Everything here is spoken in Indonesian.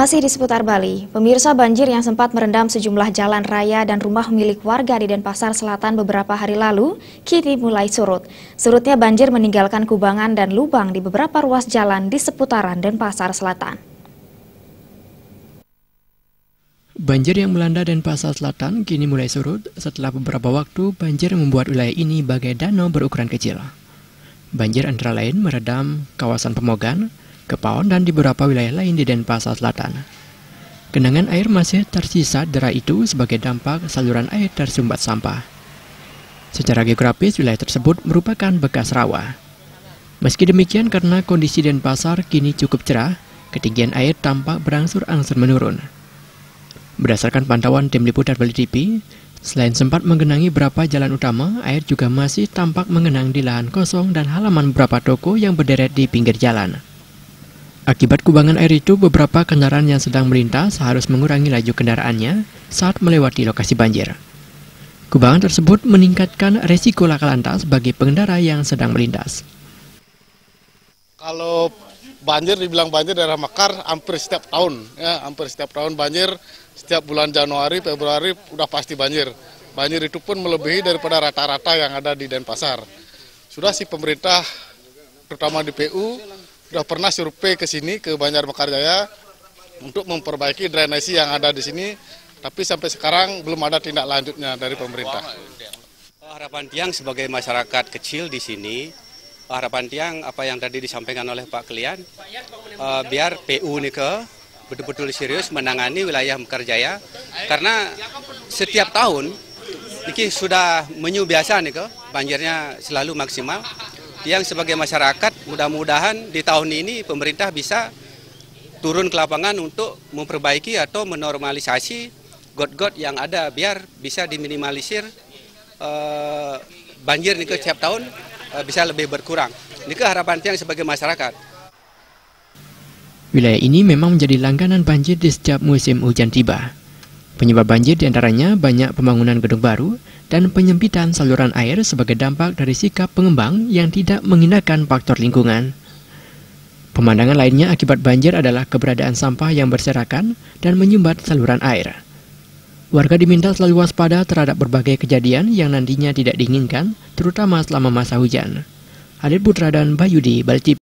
Masih di seputar Bali, pemirsa, banjir yang sempat merendam sejumlah jalan raya dan rumah milik warga di Denpasar Selatan beberapa hari lalu, kini mulai surut. Surutnya banjir meninggalkan kubangan dan lubang di beberapa ruas jalan di seputaran Denpasar Selatan. Banjir yang melanda Denpasar Selatan kini mulai surut setelah beberapa waktu banjir membuat wilayah ini bagai danau berukuran kecil. Banjir antara lain meredam kawasan Pemogan, Kepaon, dan di beberapa wilayah lain di Denpasar Selatan. Genangan air masih tersisa derai itu sebagai dampak saluran air tersumbat sampah. Secara geografis, wilayah tersebut merupakan bekas rawa. Meski demikian, karena kondisi Denpasar kini cukup cerah, ketinggian air tampak berangsur-angsur menurun. Berdasarkan pantauan tim liputan Bali TV, selain sempat menggenangi beberapa jalan utama, air juga masih tampak mengenang di lahan kosong dan halaman beberapa toko yang berderet di pinggir jalan. Akibat kubangan air itu, beberapa kendaraan yang sedang melintas harus mengurangi laju kendaraannya saat melewati lokasi banjir. Kubangan tersebut meningkatkan resiko laka lantas bagi pengendara yang sedang melintas. Kalau banjir, dibilang banjir daerah Mekar hampir setiap tahun, hampir setiap tahun banjir. Setiap bulan Januari, Februari udah pasti banjir. Banjir itu pun melebihi daripada rata-rata yang ada di Denpasar. Sudah sih pemerintah, terutama di PU, sudah pernah survei ke sini, ke Banjar Mekarjaya, untuk memperbaiki drainasi yang ada di sini, tapi sampai sekarang belum ada tindak lanjutnya dari pemerintah. Harapan Tiang sebagai masyarakat kecil di sini, harapan Tiang apa yang tadi disampaikan oleh Pak Klian, biar PU nih betul-betul serius menangani wilayah Mekarjaya, karena setiap tahun ini sudah menyu biasa nih banjirnya selalu maksimal. Yang sebagai masyarakat, mudah-mudahan di tahun ini pemerintah bisa turun ke lapangan untuk memperbaiki atau menormalisasi got-got yang ada biar bisa diminimalisir banjir nih setiap tahun bisa lebih berkurang. Ini harapan Tiang sebagai masyarakat. Wilayah ini memang menjadi langganan banjir di setiap musim hujan tiba. Penyebab banjir diantaranya banyak pembangunan gedung baru dan penyempitan saluran air sebagai dampak dari sikap pengembang yang tidak mengindahkan faktor lingkungan. Pemandangan lainnya akibat banjir adalah keberadaan sampah yang berserakan dan menyumbat saluran air. Warga diminta selalu waspada terhadap berbagai kejadian yang nantinya tidak diinginkan, terutama selama masa hujan. Adit Putra dan Bayudi, Bali TV.